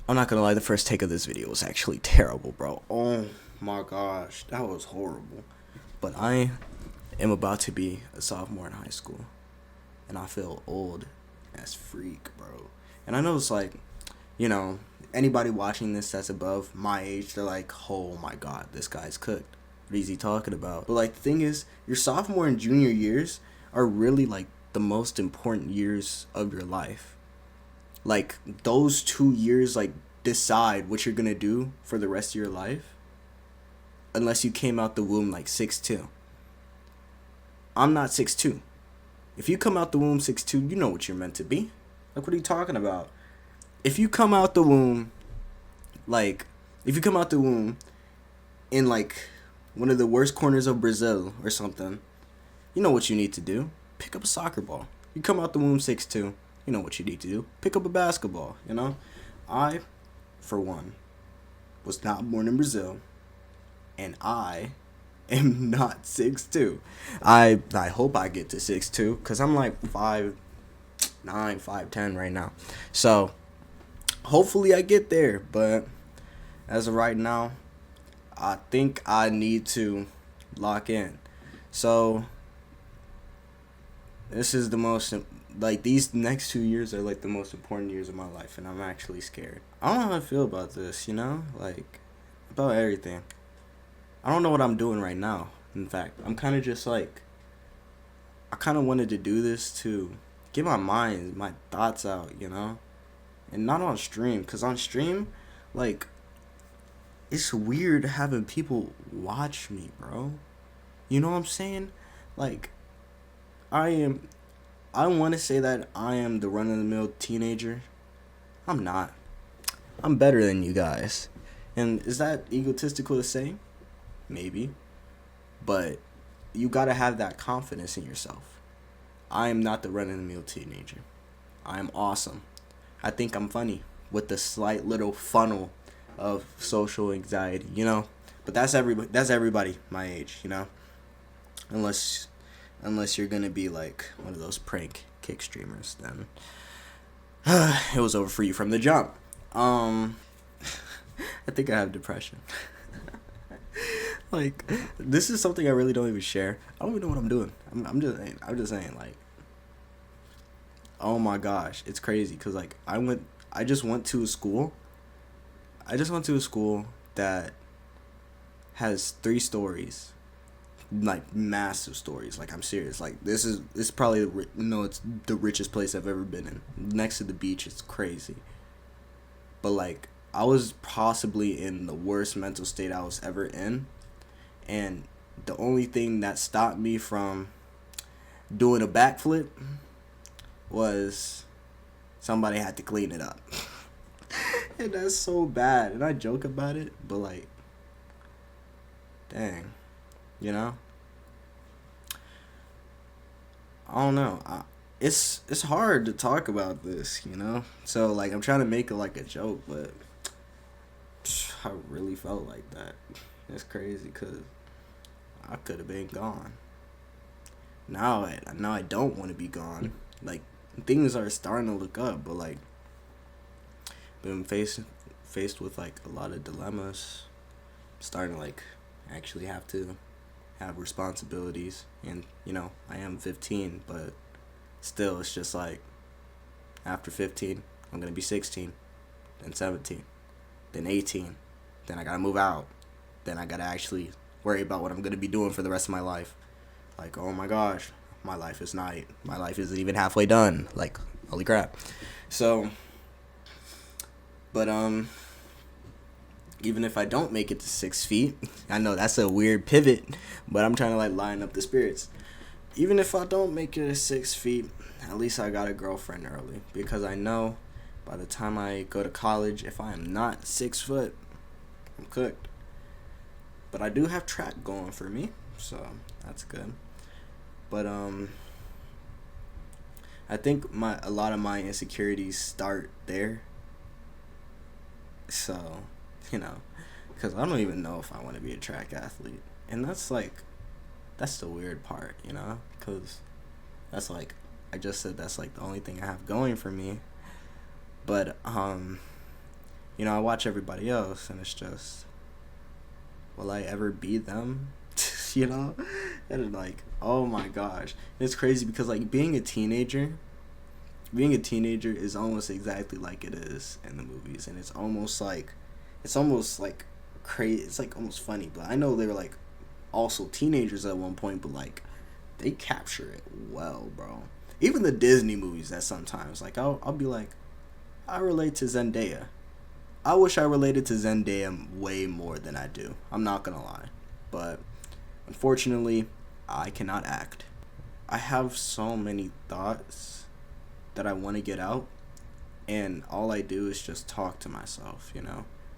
I'm not gonna lie, the first take of this video was actually terrible, bro. Oh my gosh, that was horrible. But I am about to be a sophomore in high school, and I feel old as freak, bro. And I know it's like, anybody watching this that's above my age, they're like, oh my god, this guy's cooked. What is he talking about? But like, the thing is, your sophomore and junior years are really like the most important years of your life. Like, those 2 years like decide what you're gonna do for the rest of your life, unless you came out the womb like 6'2". I'm not 6'2". If you come out the womb 6'2", you know what you're meant to be. Like, what are you talking about? If you come out the womb in like one of the worst corners of Brazil or something, you know what you need to do. Pick up a soccer ball. You come out the womb 6'2", you know what you need to do. Pick up a basketball, I, for one, was not born in Brazil, and I am not 6'2". I hope I get to 6'2", because I'm like 5'9", 5'10" right now. So, hopefully I get there, but as of right now, I think I need to lock in. So, this is the most, like, these next 2 years are like the most important years of my life, and I'm actually scared. I don't know how I feel about this, like, about everything. I don't know what I'm doing right now. In fact, I'm kind of just like, I kind of wanted to do this to get my thoughts out, and not on stream, because on stream, like, it's weird having people watch me, bro. You know what I'm saying? Like, I want to say that I am the run-of-the-mill teenager. I'm not. I'm better than you guys. And is that egotistical to say? Maybe. But you gotta have that confidence in yourself. I am not the run-of-the-mill teenager. I am awesome. I think I'm funny with the slight little funnel of social anxiety, But that's everybody my age, Unless you're gonna be like one of those prank kick streamers, then it was over for you from the jump. I think I have depression. Like, this is something I really don't even share. I don't even know what I'm doing. I'm just saying, like, oh my gosh, it's crazy, because like I just went to a school that has 3 stories, like massive stories. Like, I'm serious. Like, this is probably it's the richest place I've ever been in. Next to the beach, it's crazy. But like, I was possibly in the worst mental state I was ever in, and the only thing that stopped me from doing a backflip was somebody had to clean it up. And that's so bad. And I joke about it, but like, dang, I don't know. It's hard to talk about this, So like, I'm trying to make it like a joke, but I really felt like that. It's crazy, because I could have been gone. Now I don't want to be gone. Like, things are starting to look up, but like, been faced with like a lot of dilemmas. Starting to like actually have to have responsibilities, and I am 15, but still, it's just like, after 15 I'm gonna be 16, then 17, then 18, then I gotta move out, then I gotta actually worry about what I'm gonna be doing for the rest of my life. Like, oh my gosh, my life isn't even halfway done. Like, holy crap. So, but even if I don't make it to 6 feet, I know that's a weird pivot, but I'm trying to like line up the spirits. Even if I don't make it to 6 feet, at least I got a girlfriend early, because I know by the time I go to college, if I am not 6 foot, I'm cooked. But I do have track going for me, so that's good. But I think a lot of my insecurities start there. So, because I don't even know if I want to be a track athlete. And that's the weird part, because That's like, I just said that's like the only thing I have going for me. But I watch everybody else, and it's just, will I ever be them? you know, and like, oh my gosh, it's crazy because like being a teenager is almost exactly like it is in the movies, and it's almost like crazy. It's like almost funny, but I know they were like also teenagers at one point, but like they capture it well, bro. Even the Disney movies, that sometimes like I'll be like, I relate to Zendaya. I wish I related to Zendaya way more than I do. I'm not gonna lie, but unfortunately, I cannot act. I have so many thoughts that I want to get out, and all I do is just talk to myself.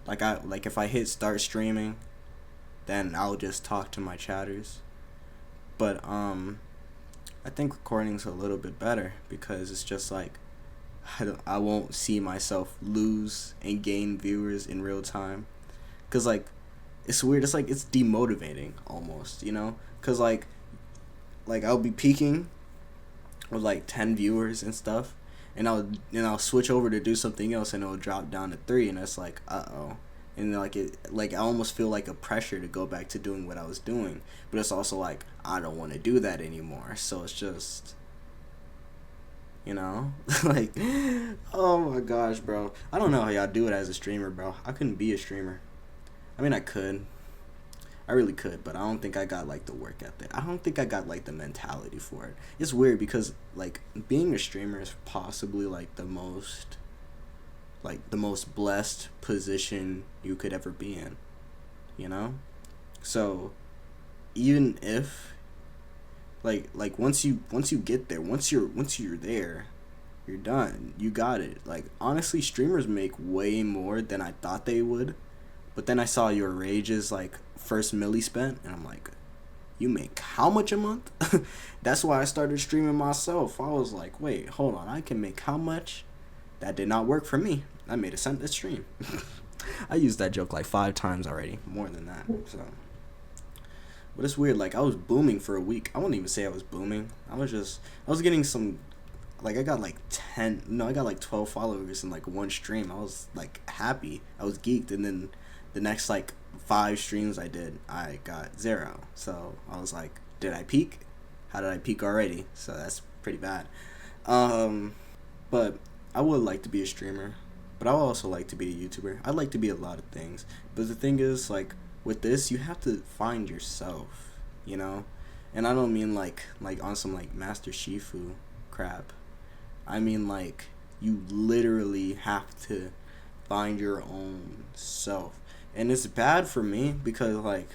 Like if I hit start streaming, then I'll just talk to my chatters. But I think recording's a little bit better because it's just like I won't see myself lose and gain viewers in real time. Cause like it's weird. It's like it's demotivating almost, Cause like I'll be peaking with like 10 viewers and stuff, and I'll switch over to do something else, and it'll drop down to 3, and it's like uh-oh. And I almost feel like a pressure to go back to doing what I was doing, but it's also like I don't want to do that anymore. So it's just, like, oh my gosh, bro. I don't know how y'all do it as a streamer, bro. I couldn't be a streamer. I mean, I really could, but I don't think I got like the work ethic. I don't think I got like the mentality for it. It's weird because like being a streamer is possibly like the most blessed position you could ever be in, So even if like once you get there, once you're there, you're done. You got it. Like honestly, streamers make way more than I thought they would. But then I saw yourrage's like first milli spent, and I'm like, you make how much a month? That's why I started streaming myself. I was like, wait, hold on, I can make how much? That did not work for me. I made a cent a stream. I used that joke like 5 times already, more than that. So, but it's weird. Like I was booming for a week. I wouldn't even say I was booming. I was getting some. Like I got like 12 followers in like one stream. I was like happy. I was geeked, and then the next like 5 streams I did, I got 0. So I was like, did I peak? How did I peak already? So that's pretty bad. But I would like to be a streamer, but I would also like to be a YouTuber. I'd like to be a lot of things. But the thing is, like with this, you have to find yourself, And I don't mean like on some like Master Shifu crap. I mean like you literally have to find your own self. And it's bad for me because like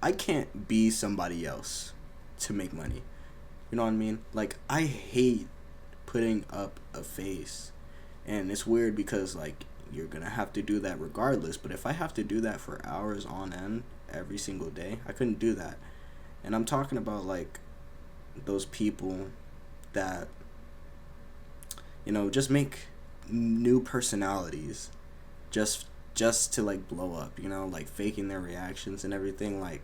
I can't be somebody else to make money. You know what I mean? Like I hate putting up a face. And it's weird because like you're going to have to do that regardless, but if I have to do that for hours on end every single day, I couldn't do that. And I'm talking about like those people that just make new personalities just to like blow up, like faking their reactions and everything. Like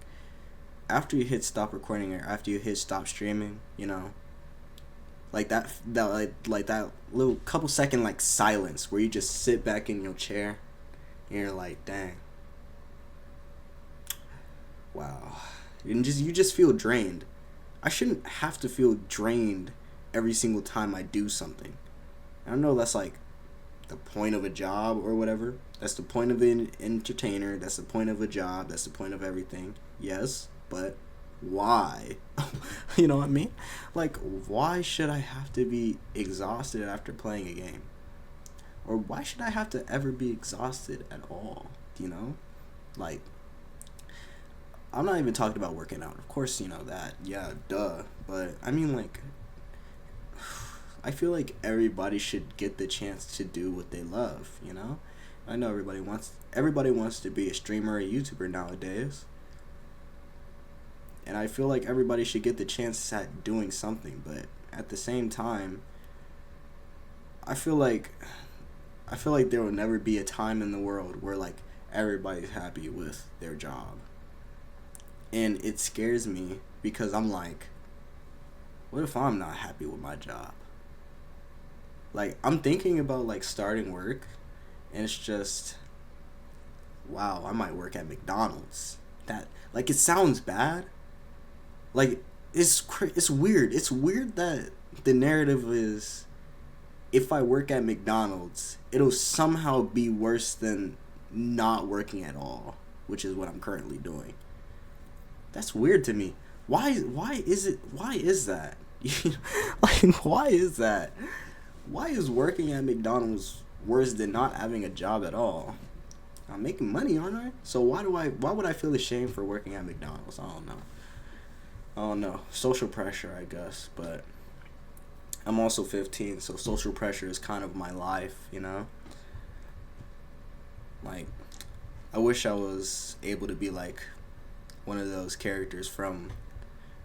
after you hit stop recording or after you hit stop streaming, like that little couple second like silence where you just sit back in your chair and you're like, dang, wow, and you just feel drained. I shouldn't have to feel drained every single time I do something. I know that's like the point of a job or whatever. That's the point of an entertainer. That's the point of a job. That's the point of everything. Yes, but why? You know what I mean? Like, why should I have to be exhausted after playing a game? Or why should I have to ever be exhausted at all? Like, I'm not even talking about working out. Of course, that. Yeah, duh. But, I mean, like, I feel like everybody should get the chance to do what they love, I know everybody wants to be a streamer or a YouTuber nowadays. And I feel like everybody should get the chance at doing something, but at the same time, I feel like there will never be a time in the world where like everybody's happy with their job. And it scares me because I'm like, What if I'm not happy with my job? Like, I'm thinking about like starting work, and it's just, wow, I might work at McDonald's. That, like, it sounds bad. Like, it's weird. It's weird that the narrative is, if I work at McDonald's, it'll somehow be worse than not working at all, which is what I'm currently doing. That's weird to me. Why is it? Why is that? Like, why is that? Why is working at McDonald's worse than not having a job at all? I'm making money, aren't I? So why would I feel ashamed for working at McDonald's? I don't know. I don't know. Social pressure, I guess, but I'm also 15, so social pressure is kind of my life, you know? Like, I wish I was able to be like one of those characters from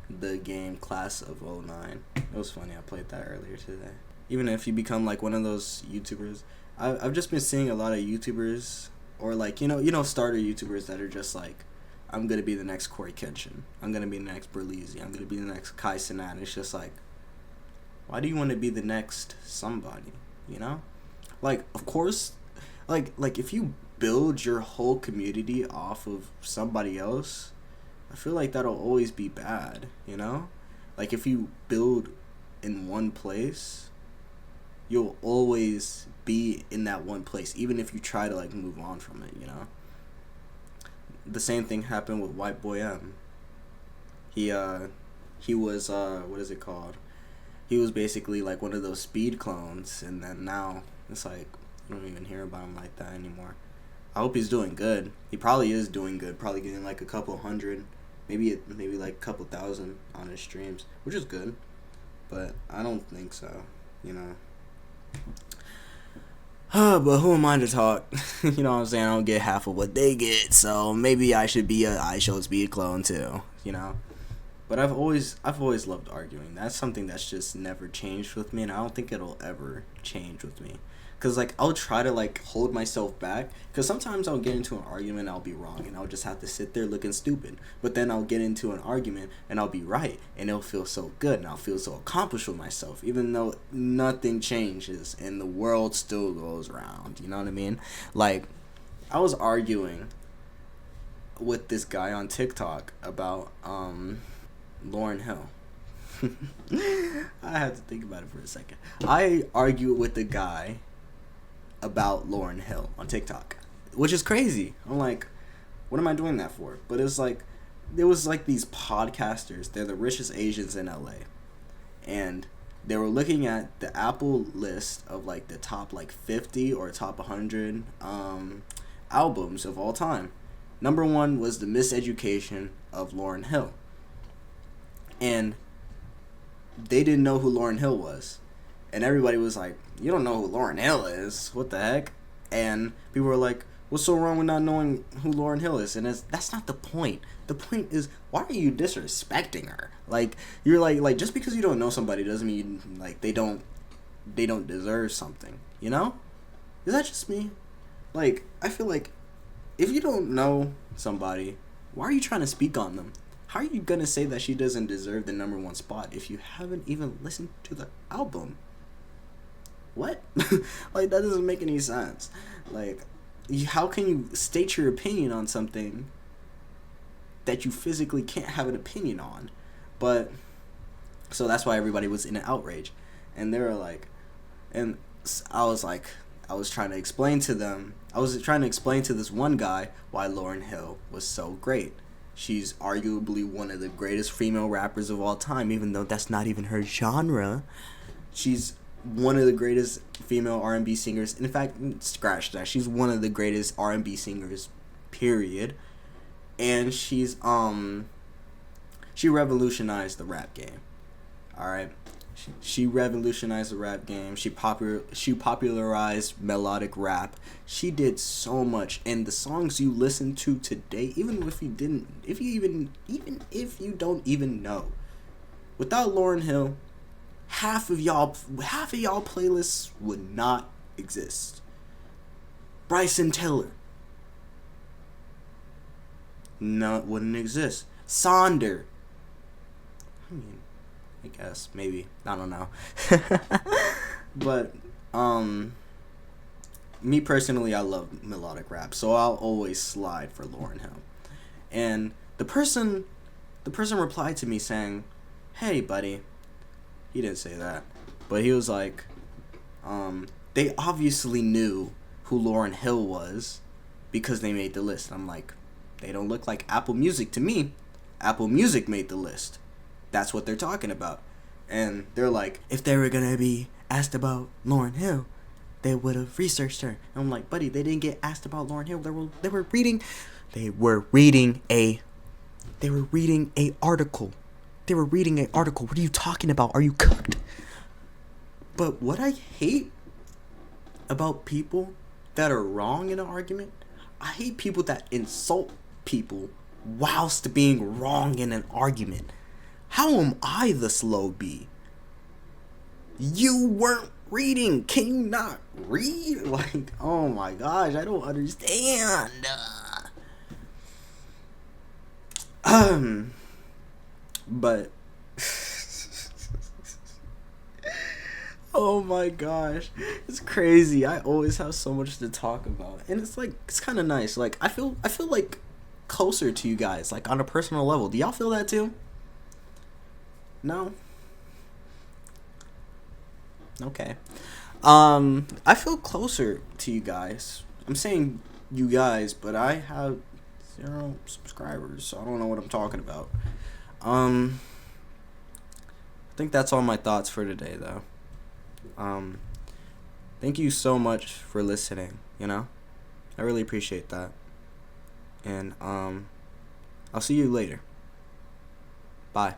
the game Class of '09. It was funny, I played that earlier today. Even if you become like one of those YouTubers, I've just been seeing a lot of YouTubers, or like, starter YouTubers that are just like, I'm gonna be the next Corey Kenshin, I'm gonna be the next Berlizzi, I'm gonna be the next Kai Cenat. It's just like, why do you want to be the next somebody, you know? Like, of course, like if you build your whole community off of somebody else, I feel like that'll always be bad, you know? Like, if you build in one place, you'll always be in that one place, even if you try to like move on from it, you know? The same thing happened with White Boy M. He was what is it called? He was basically like one of those speed clones, and then now it's like you don't even hear about him like that anymore. I hope he's doing good. He probably is doing good. Probably getting like a couple hundred, maybe like a couple thousand on his streams, which is good. But I don't think so, you know. But who am I to talk? You know what I'm saying? I don't get half of what they get, so maybe I should be a iShow speed clone too, you know. But I've always loved arguing. That's something that's just never changed with me, and I don't think it'll ever change with me. Cause like I'll try to like hold myself back, cause sometimes I'll get into an argument and I'll be wrong, and I'll just have to sit there looking stupid. But then I'll get into an argument and I'll be right, and it'll feel so good, and I'll feel so accomplished with myself, even though nothing changes and the world still goes round. You know what I mean? Like, I was arguing with this guy on TikTok about Lauryn Hill. I had to think about it for a second. I argued with the guy about Lauryn Hill on TikTok, which is crazy. I'm like, what am I doing that for? But it was like these podcasters. They're the richest Asians in LA, and they were looking at the Apple list of like the top like 50 or top 100 albums of all time. Number one was The Miseducation of Lauryn Hill, and they didn't know who Lauryn Hill was. And everybody was like, you don't know who Lauryn Hill is? What the heck? And people were like, what's so wrong with not knowing who Lauryn Hill is? And that's not the point. The point is, why are you disrespecting her? Like, you're like just because you don't know somebody doesn't mean like they don't deserve something, you know? Is that just me? Like, I feel like if you don't know somebody, why are you trying to speak on them? How are you gonna say that she doesn't deserve the number one spot if you haven't even listened to the album? What? Like, that doesn't make any sense. Like, how can you state your opinion on something that you physically can't have an opinion on? But, so that's why everybody was in an outrage. And they were like, and I was trying to explain to them, I was trying to explain to this one guy why Lauryn Hill was so great. She's arguably one of the greatest female rappers of all time, even though that's not even her genre. She's one of the greatest female R&B singers. In fact, scratch that. She's one of the greatest R&B singers, period. And she revolutionized the rap game. All right. She revolutionized the rap game. She popularized melodic rap. She did so much, and the songs you listen to today, even if you don't even know, without Lauryn Hill, half of y'all playlists would not exist. Bryson Tiller, no, it wouldn't exist. Sonder, I mean, I guess, maybe, I don't know. But me personally, I love melodic rap, so I'll always slide for Lauryn Hill. And the person replied to me saying, "Hey, buddy." He didn't say that, but he was like, they obviously knew who Lauryn Hill was because they made the list. I'm like, they don't look like Apple Music to me. Apple Music made the list. That's what they're talking about. And they're like, if they were gonna be asked about Lauryn Hill, they would have researched her. And I'm like, buddy, they didn't get asked about Lauryn Hill. They were reading a article. They were reading an article. What are you talking about? Are you cooked? But what I hate about people that are wrong in an argument, I hate people that insult people whilst being wrong in an argument. How am I the slow bee? You weren't reading. Can you not read? Like, oh my gosh, I don't understand. But oh my gosh, it's crazy. I always have so much to talk about, and it's like, it's kind of nice. Like, I feel like closer to you guys, like on a personal level. Do y'all feel that too? No. Okay. I feel closer to you guys. I'm saying you guys, but I have 0 subscribers, so I don't know what I'm talking about. I think that's all my thoughts for today, though. Thank you so much for listening, I really appreciate that. And I'll see you later. Bye.